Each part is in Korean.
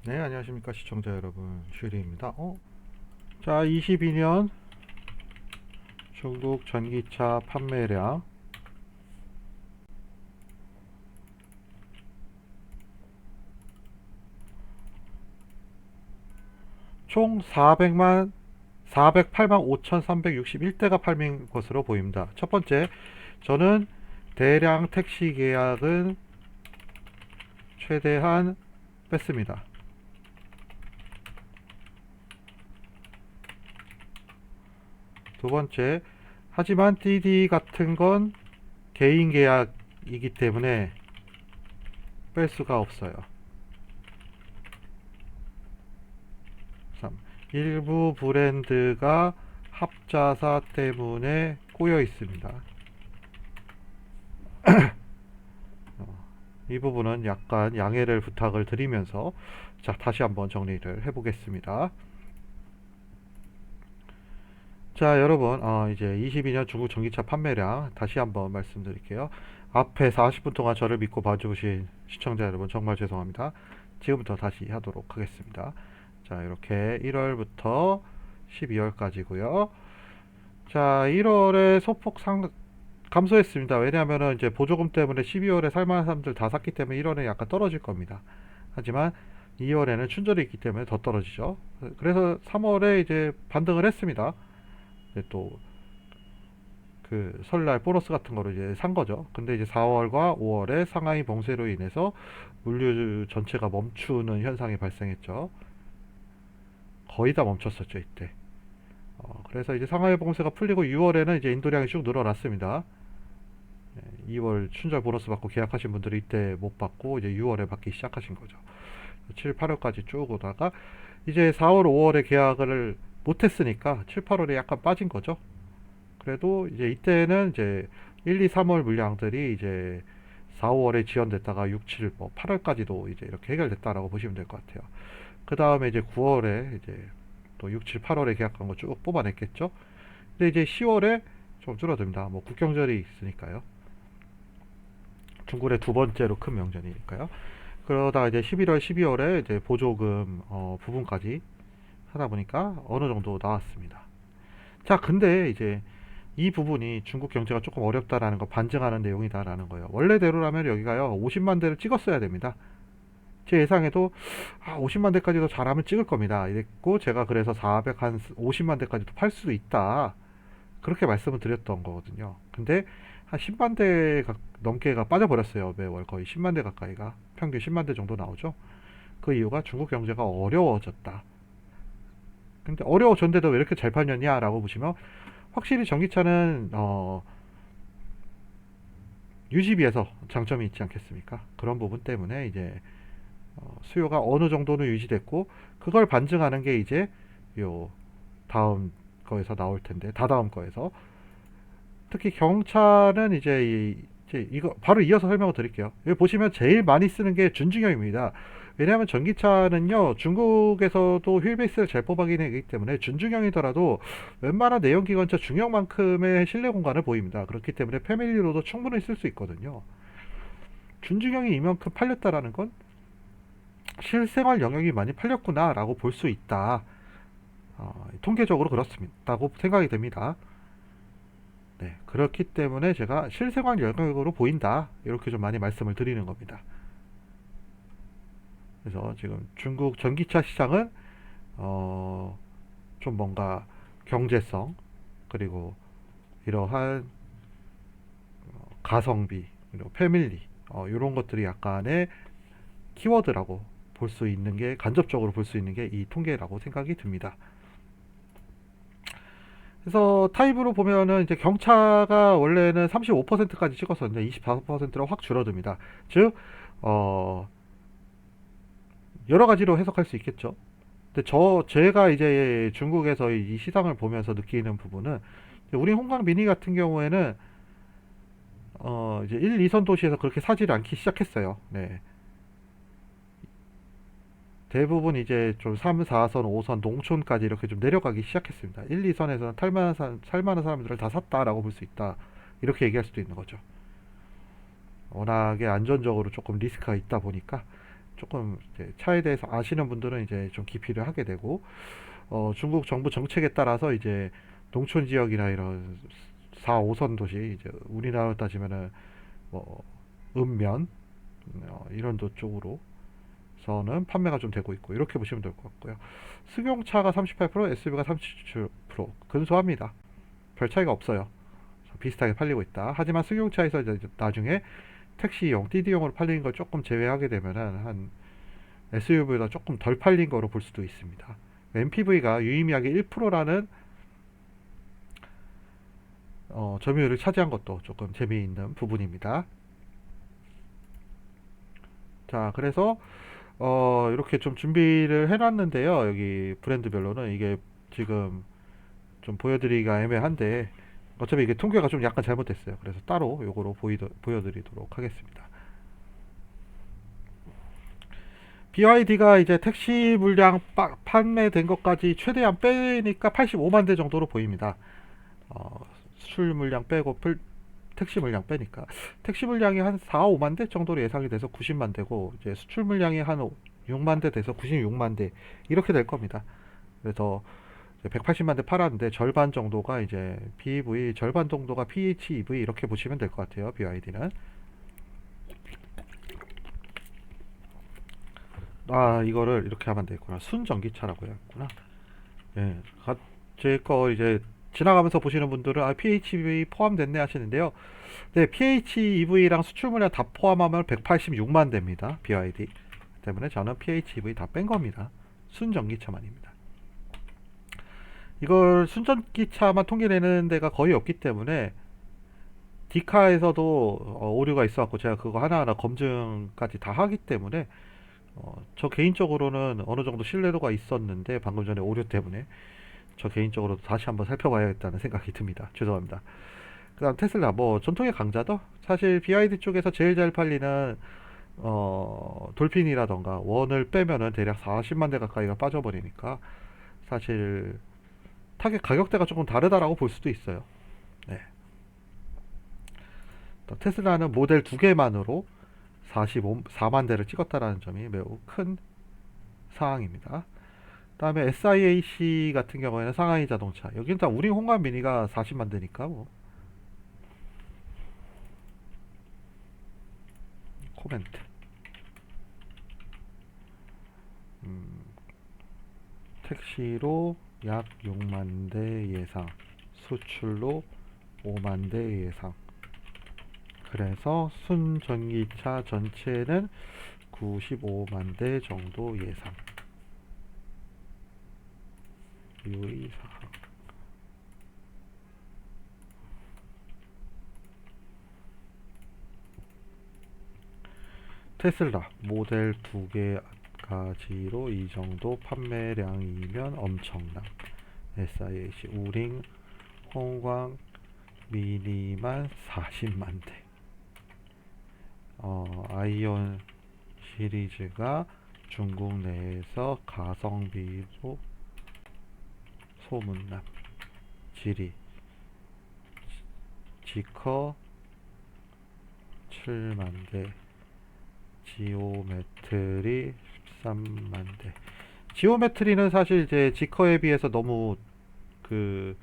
네, 안녕하십니까 시청자 여러분, 슈리입니다. 자, 22년 중국 전기차 판매량 총 408만 5,361대가 팔린 것으로 보입니다. 첫 번째, 저는 대량 택시 계약은 최대한 뺐습니다. 두 번째, 하지만 DD 같은 건 개인 계약이기 때문에 뺄 수가 없어요. 3. 일부 브랜드가 합자사 때문에 꼬여 있습니다. 이 부분은 약간 양해를 부탁을 드리면서 자, 다시 한번 정리를 해보겠습니다. 자, 여러분, 이제 22년 중국 전기차 판매량 다시 한번 말씀드릴게요. 앞에 40분 동안 저를 믿고 봐주신 시청자 여러분 정말 죄송합니다. 지금부터 다시 하도록 하겠습니다. 자, 이렇게 1월부터 12월까지고요. 자, 1월에 소폭 감소했습니다. 왜냐하면 이제 보조금 때문에 12월에 살만한 사람들 다 샀기 때문에 1월에 약간 떨어질 겁니다. 하지만 2월에는 춘절이 있기 때문에 더 떨어지죠. 그래서 3월에 이제 반등을 했습니다. 또 그 설날 보너스 같은 거로 이제 산 거죠. 근데 이제 4월과 5월에 상하이 봉쇄로 인해서 물류 전체가 멈추는 현상이 발생했죠. 거의 다 멈췄었죠 이때. 그래서 이제 상하이 봉쇄가 풀리고 6월에는 이제 인도량이 쭉 늘어났습니다. 2월 춘절 보너스 받고 계약하신 분들이 이때 못 받고 이제 6월에 받기 시작하신 거죠. 7, 8월까지 쭉 오다가 이제 4월, 5월에 계약을 못했으니까 7, 8월에 약간 빠진 거죠. 그래도 이제 이때는 이제 1, 2, 3월 물량들이 이제 4, 5월에 지연됐다가 6, 7, 8월까지도 이제 이렇게 해결됐다라고 보시면 될 것 같아요. 그 다음에 이제 9월에 이제 또 6, 7, 8월에 계약한 거 쭉 뽑아냈겠죠. 근데 이제 10월에 좀 줄어듭니다. 뭐 국경절이 있으니까요. 중국의 두 번째로 큰 명절이니까요. 그러다 이제 11월, 12월에 이제 보조금 부분까지 하다 보니까 어느 정도 나왔습니다. 자, 근데 이제 이 부분이 중국 경제가 조금 어렵다라는 거 반증하는 내용이다라는 거예요. 원래대로라면 여기가요 50만 대를 찍었어야 됩니다. 제 예상에도 50만 대까지도 잘하면 찍을 겁니다. 이랬고 제가 그래서 450만 대까지도 팔 수도 있다. 그렇게 말씀을 드렸던 거거든요. 근데 한 10만 대 넘게가 빠져버렸어요. 매월 거의 10만 대 가까이가 평균 10만 대 정도 나오죠. 그 이유가 중국 경제가 어려워졌다. 근데 어려워졌는데도 왜 이렇게 잘 팔렸냐라고 보시면 확실히 전기차는 유지비에서 장점이 있지 않겠습니까? 그런 부분 때문에 이제 수요가 어느 정도는 유지됐고 그걸 반증하는 게 이제 요 다음 거에서 나올 텐데 다다음 거에서 특히 경차는 이제 이거 바로 이어서 설명을 드릴게요. 여기 보시면 제일 많이 쓰는 게 준중형입니다. 왜냐하면 전기차는요 중국에서도 휠베이스를 잘 뽑아내기 하기 때문에 준중형이더라도 웬만한 내연기관차 중형만큼의 실내 공간을 보입니다. 그렇기 때문에 패밀리로도 충분히 쓸 수 있거든요. 준중형이 이만큼 팔렸다라는 건 실생활 영역이 많이 팔렸구나 라고 볼 수 있다. 통계적으로 그렇다고 생각이 됩니다. 네, 그렇기 때문에 제가 실생활 영역으로 보인다 이렇게 좀 많이 말씀을 드리는 겁니다. 그래서 지금 중국 전기차 시장은 좀 뭔가 경제성 그리고 이러한 가성비 그리고 패밀리 이런 것들이 약간의 키워드라고 볼 수 있는 게 간접적으로 볼 수 있는 게 이 통계라고 생각이 듭니다. 그래서 타입으로 보면은 이제 경차가 원래는 35%까지 찍었었는데 24%로 확 줄어듭니다. 즉 여러 가지로 해석할 수 있겠죠. 근데 제가 이제 중국에서 이 시장을 보면서 느끼는 부분은 우리 홍강 미니 같은 경우에는 이제 1, 2선 도시에서 그렇게 사지를 않기 시작했어요. 네. 대부분 이제 좀 3, 4선, 5선, 농촌까지 이렇게 좀 내려가기 시작했습니다. 1, 2선에서는 살만한 사람들을 다 샀다라고 볼 수 있다. 이렇게 얘기할 수도 있는 거죠. 워낙에 안전적으로 조금 리스크가 있다 보니까 조금 이제 차에 대해서 아시는 분들은 이제 좀 기피를 하게 되고, 중국 정부 정책에 따라서 이제 농촌 지역이나 이런 4, 5선 도시, 이제 우리나라로 따지면은 뭐 읍면, 이런 도 쪽으로서는 판매가 좀 되고 있고, 이렇게 보시면 될 것 같고요. 승용차가 38%, SUV가 37%, 근소합니다. 별 차이가 없어요. 비슷하게 팔리고 있다. 하지만 승용차에서 이제 나중에 택시용, DD용으로 팔리는 걸 조금 제외하게 되면은 한 SUV보다 조금 덜 팔린 거로 볼 수도 있습니다. MPV가 유의미하게 1%라는 점유율을 차지한 것도 조금 재미있는 부분입니다. 자, 그래서 이렇게 좀 준비를 해놨는데요. 여기 브랜드별로는 이게 지금 좀 보여드리기가 애매한데, 어차피 이게 통계가 좀 약간 잘못됐어요. 그래서 따로 요거로 보여드리도록 하겠습니다. BYD가 이제 택시 물량 판매된 것까지 최대한 빼니까 85만 대 정도로 보입니다. 수출 물량 빼고 택시 물량 빼니까 택시 물량이 한 4, 5만 대 정도로 예상이 돼서 90만 대고, 이제 수출 물량이 한 6만 대 돼서 96만 대 이렇게 될 겁니다. 그래서 180만 대 팔았는데 절반 정도가 이제 BEV, 절반 정도가 PHEV 이렇게 보시면 될 것 같아요. BYD는. 아, 이거를 이렇게 하면 되겠구나. 순전기차라고 해야겠구나. 예, 제 거 이제 지나가면서 보시는 분들은 아, PHEV 포함됐네 하시는데요. 네, PHEV랑 수출 물량 다 포함하면 186만 대입니다. BYD. 때문에 저는 PHEV 다 뺀 겁니다. 순전기차만입니다. 이걸 순전기차만 통계내는 데가 거의 없기 때문에 디카에서도 오류가 있어갖고 제가 그거 하나하나 검증까지 다 하기 때문에 저 개인적으로는 어느 정도 신뢰도가 있었는데, 방금 전에 오류 때문에 저 개인적으로 다시 한번 살펴봐야겠다는 생각이 듭니다. 죄송합니다. 그 다음 테슬라, 뭐 전통의 강자죠. 사실 BYD 쪽에서 제일 잘 팔리는 돌핀이라던가 원을 빼면은 대략 40만 대 가까이가 빠져버리니까 사실 타겟 가격대가 조금 다르다라고 볼 수도 있어요. 네. 테슬라는 모델 두 개만으로 44만 대를 찍었다라는 점이 매우 큰 사항입니다. 다음에 SIAC 같은 경우에는 상하이 자동차, 여기는 다 우리 홍감 미니가 40만 대니까 뭐. 코멘트. 택시로 약 6만 대 예상, 수출로 5만 대 예상. 그래서 순전기차 전체는 95만 대 정도 예상. 유의사항. 테슬라 모델 두 개가지로 이 정도 판매량이면 엄청난. SIAC 우링 홍광 미니만 40만 대. 아이온 시리즈가 중국 내에서 가성비로 소문난. 지리 지커 7만 대. 지오메트리 13만 대. 지오메트리는 사실 이제 지커에 비해서 너무 그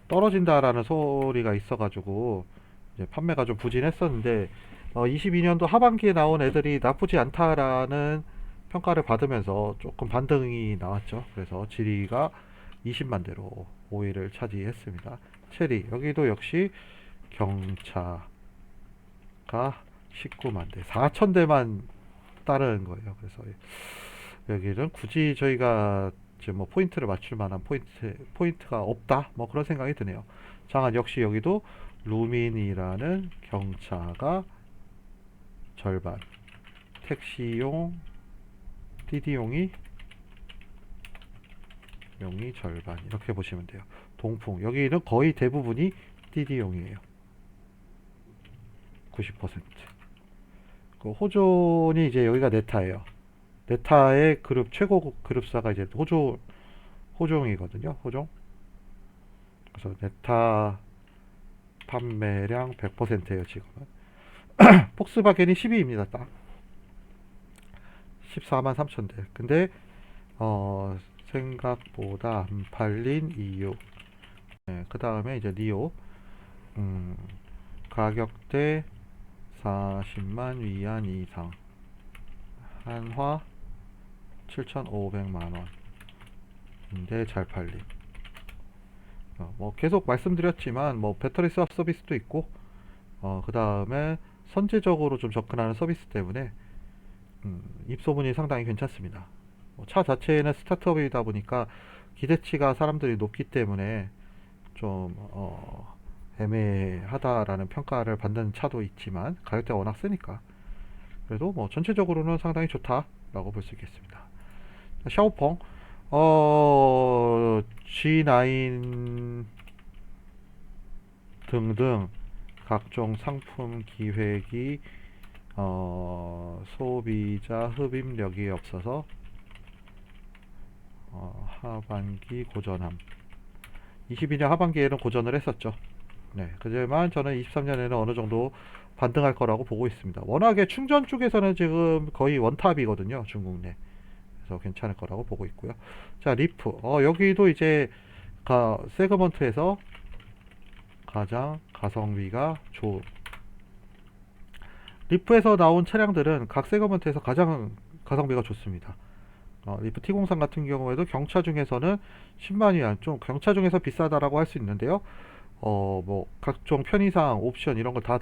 떨어진다라는 소리가 있어가지고 이제 판매가 좀 부진했었는데, 22년도 하반기에 나온 애들이 나쁘지 않다라는 평가를 받으면서 조금 반등이 나왔죠. 그래서 지리가 20만 대로 5위를 차지했습니다. 체리 여기도 역시 경차가 19만 대, 4천 대만 따르는 거예요. 그래서 여기는 굳이 저희가 지금 뭐 포인트를 맞출 만한 포인트가 없다, 뭐 그런 생각이 드네요. 장안 역시 여기도 루민이라는 경차가 절반, 택시용, DD용이 절반, 이렇게 보시면 돼요. 동풍 여기는 거의 대부분이 DD용이에요. 90%. 그 호존이 이제 여기가 네타예요. 네타의 그룹 최고 그룹사가 이제 호종이거든요. 호종. 그래서 네타 판매량 100%예요 지금은. 폭스바겐이 10위입니다. 딱. 14만 3천 대. 근데 생각보다 안 팔린 이유. 네, 그 다음에 이제 니오. 음, 가격대 40만 위안 이상. 한화 7,500만 원인데 잘 팔림. 뭐 계속 말씀드렸지만 뭐 배터리 스왑 서비스도 있고 그 다음에 선제적으로 좀 접근하는 서비스 때문에 입소문이 상당히 괜찮습니다. 차 자체는 스타트업이다 보니까 기대치가 사람들이 높기 때문에 좀 애매하다라는 평가를 받는 차도 있지만 가격대가 워낙 쓰니까 그래도 뭐 전체적으로는 상당히 좋다라고 볼 수 있겠습니다. 샤오펑 G9 등등 각종 상품 기획이 소비자 흡입력이 없어서 하반기 고전함. 22년 하반기에는 고전을 했었죠. 네, 그지만 저는 23년에는 어느 정도 반등할 거라고 보고 있습니다. 워낙에 충전 쪽에서는 지금 거의 원탑이거든요, 중국 내. 그래서 괜찮을 거라고 보고 있고요. 자, 리프. 여기도 이제 세그먼트에서 가장 가성비가 좋은 리프에서 나온 차량들은 각 세그먼트에서 가장 가성비가 좋습니다. 리프 T03 같은 경우에도 경차 중에서는 10만 위안, 좀 경차 중에서 비싸다라고 할 수 있는데요. 뭐 각종 편의상, 옵션 이런 걸 다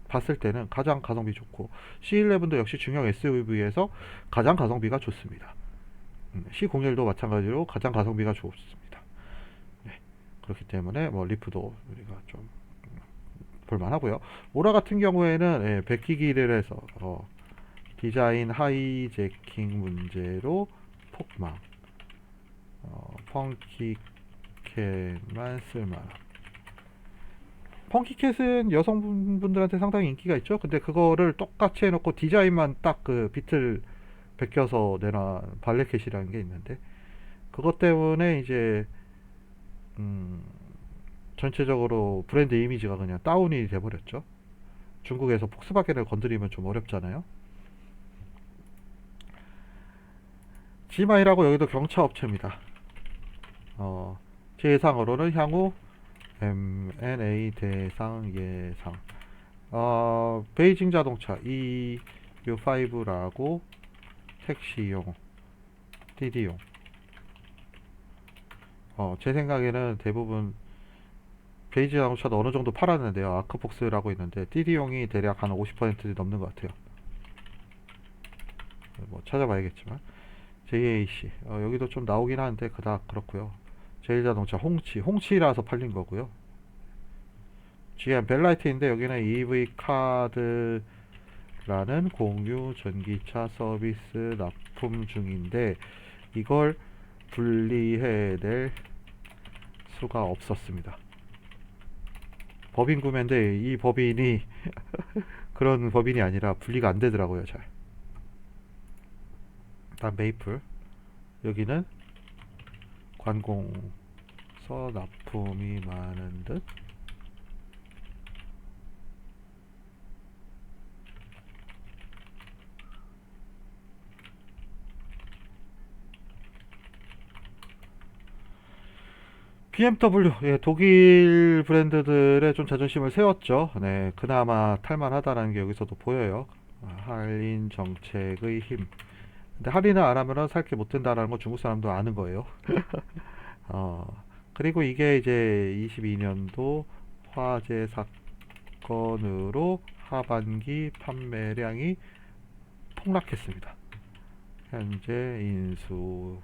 봤을 때는 가장 가성비 좋고 C11도 역시 중형 SUV에서 가장 가성비가 좋습니다. C01도 마찬가지로 가장 가성비가 좋습니다. 네, 그렇기 때문에 뭐 리프도 우리가 좀 볼만하고요. 오라 같은 경우에는 베끼기를 해서 디자인 하이제킹 문제로 폭망. 펑키캣만 쓸만함. 펑키캣은 여성분들한테 상당히 인기가 있죠. 근데 그거를 똑같이 해놓고 디자인만 딱 그 비틀 베껴서 내놔 발레캣이라는 게 있는데 그것 때문에 이제 전체적으로 브랜드 이미지가 그냥 다운이 돼버렸죠. 중국에서 폭스바겐을 건드리면 좀 어렵잖아요. 지마이라고 여기도 경차 업체입니다. 제 예상으로는 향후 M&A 대상 예상. 베이징 자동차 EU5라고 택시용,滴滴용. 제 생각에는 대부분 베이징 자동차도 어느 정도 팔았는데요. 아크폭스라고 있는데滴滴용이 대략 한 50% 넘는 것 같아요. 뭐 찾아봐야겠지만 JAC 여기도 좀 나오긴 하는데 그닥 그렇고요. 제일자동차 홍치라서 팔린 거고요. GM 벨라이트인데 여기는 EV 카드라는 공유 전기차 서비스 납품 중인데 이걸 분리해낼 수가 없었습니다. 법인 구매인데 이 법인이 그런 법인이 아니라 분리가 안 되더라고요. 잘. 다음 메이플. 여기는 관공서 납품이 많은 듯. BMW, 독일 브랜드들의 좀 자존심을 세웠죠. 네, 그나마 탈만하다는 게 여기서도 보여요. 할인 정책의 힘. 근데 할인을 안 하면은 살 게 못 된다라는 거 중국 사람도 아는 거예요. 그리고 이게 이제 22년도 화재 사건으로 하반기 판매량이 폭락했습니다. 현재 인수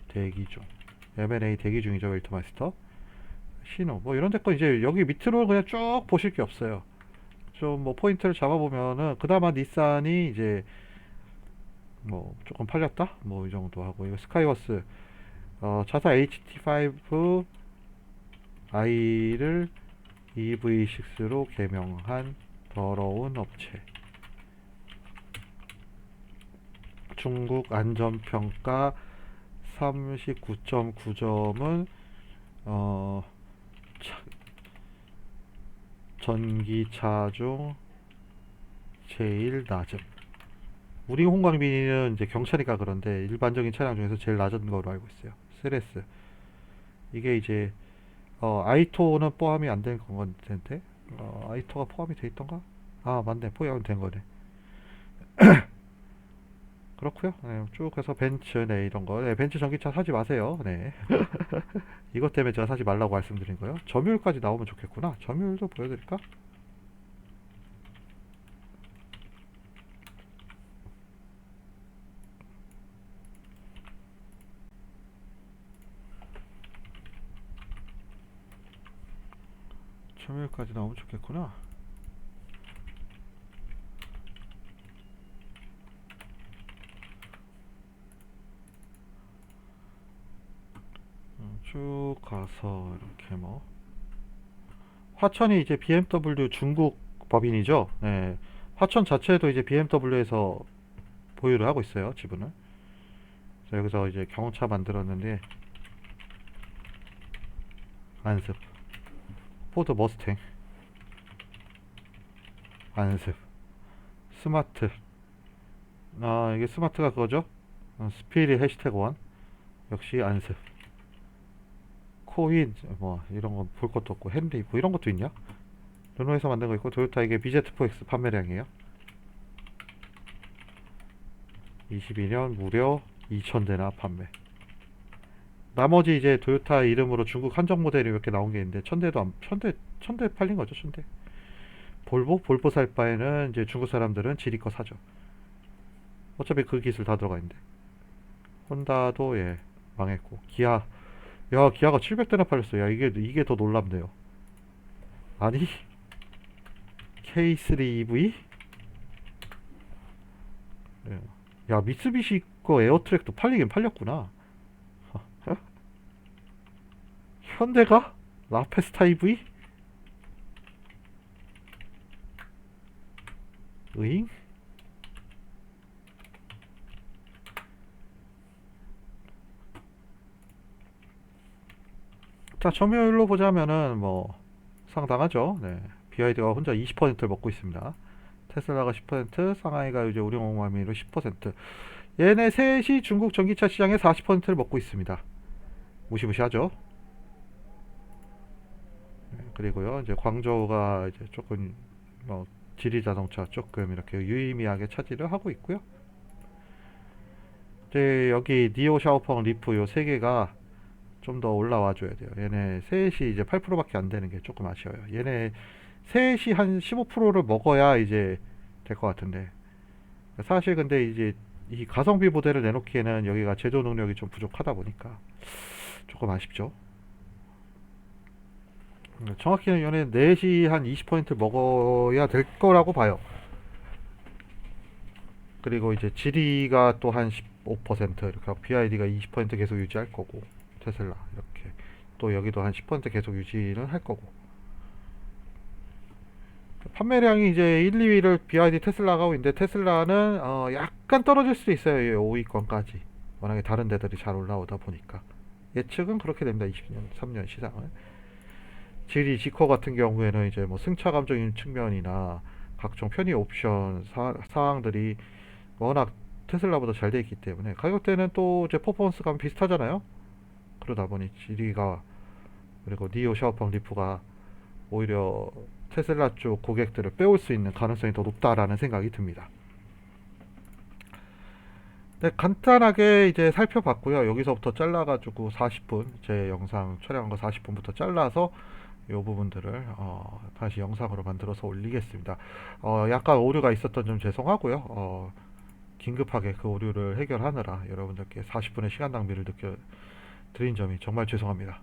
대기 중. M&A 대기 중이죠. 웰트마스터. 신호 뭐 이런 데거 이제 여기 밑으로 그냥 쭉 보실 게 없어요. 좀 뭐 포인트를 잡아보면은 그나마 닛산이 이제 뭐 조금 팔렸다 뭐 이 정도 하고 이거 스카이워스 자사 HT5 i를 EV6로 개명한 더러운 업체. 중국 안전평가 39.9점은 전기차 중 제일 낮음. 우리 홍광빈은 이제 경차니까 그런데 일반적인 차량 중에서 제일 낮은 거로 알고 있어요. 3S. 이게 이제 아이토는 포함이 안 된 건 텐데. 아이토가 포함이 돼 있던가? 아, 맞네. 포함이 된 거네. 그렇고요. 네, 쭉 해서 벤츠, 네, 이런 거. 네, 벤츠 전기차 사지 마세요. 네. 이것 때문에 제가 사지 말라고 말씀드린 거예요. 점유율까지 나오면 좋겠구나. 점유율도 보여드릴까? 점유율까지 나오면 좋겠구나. 쭉 가서 이렇게 뭐 화천이 이제 BMW 중국 법인이죠. 네. 화천 자체도 이제 BMW에서 보유를 하고 있어요. 지분을. 그래서 여기서 이제 경차 만들었는데 안습, 포드 머스탱, 안습, 스마트. 아, 이게 스마트가 그거죠? 스피릿 해시태그 원 역시 안습. 코인 뭐 이런 거 볼 것도 없고 henry 뭐 이런 것도 있냐? 르노에서 만든 거 있고 도요타 이게 BZ4X 판매량이에요. 22년 무려 2,000대나 판매. 나머지 이제 도요타 이름으로 중국 한정 모델이 몇 개 나온 게 있는데 1,000대도 안, 1,000대 팔린 거죠. 1,000대. 볼보 살 바에는 이제 중국 사람들은 지리 거 사죠. 어차피 그 기술 다 들어가 있는데. 혼다도 예 망했고 기아, 야 기아가 700대나 팔렸어. 야 이게 더 놀랍네요. 아니 K3 EV? 예. 야 미쓰비시 거 에어트랙도 팔리긴 팔렸구나. 현대가 라페스타 EV? 으잉? 자, 점유율로 보자면은 뭐 상당하죠. 네. BYD가 혼자 20%를 먹고 있습니다. 테슬라가 10%, 상하이가 이제 우리홍마미로 10%. 얘네 셋이 중국 전기차 시장의 40%를 먹고 있습니다. 무시무시하죠. 네, 그리고요, 이제 광저우가 이제 조금 뭐 지리 자동차 조금 이렇게 유의미하게 차지를 하고 있고요. 이제 여기 니오 샤오펑 리프 요 세 개가 좀 더 올라와 줘야 돼요. 얘네 셋이 이제 8%밖에 안 되는 게 조금 아쉬워요. 얘네 셋이 한 15%를 먹어야 이제 될 것 같은데. 사실 근데 이제 이 가성비 모델을 내놓기에는 여기가 제조 능력이 좀 부족하다 보니까 조금 아쉽죠. 정확히는 얘네 넷이 한 20% 먹어야 될 거라고 봐요. 그리고 이제 지리가 또 한 15% 이렇게 하고 BID가 20% 계속 유지할 거고 테슬라 이렇게 또 여기도 한 10% 계속 유지를 할 거고 판매량이 이제 1, 2위를 BYD 테슬라가 하고 있는데 테슬라는 약간 떨어질 수도 있어요. 5위권까지 워낙에 다른 데들이 잘 올라오다 보니까 예측은 그렇게 됩니다. 20년 3년 시장은 지리 지커 같은 경우에는 이제 뭐 승차 감정인 측면이나 각종 편의 옵션 사항들이 워낙 테슬라보다 잘 돼 있기 때문에 가격대는 또 이제 퍼포먼스가 비슷하잖아요. 그러다 보니 지리가 그리고 니오 샤오펑 리프가 오히려 테슬라 쪽 고객들을 빼올 수 있는 가능성이 더 높다라는 생각이 듭니다. 네, 간단하게 이제 살펴봤고요. 여기서부터 잘라가지고 40분 제 영상 촬영한 거 40분부터 잘라서 이 부분들을 다시 영상으로 만들어서 올리겠습니다. 약간 오류가 있었던 점 죄송하고요. 긴급하게 그 오류를 해결하느라 여러분들께 40분의 시간 낭비를 드린 점이 정말 죄송합니다.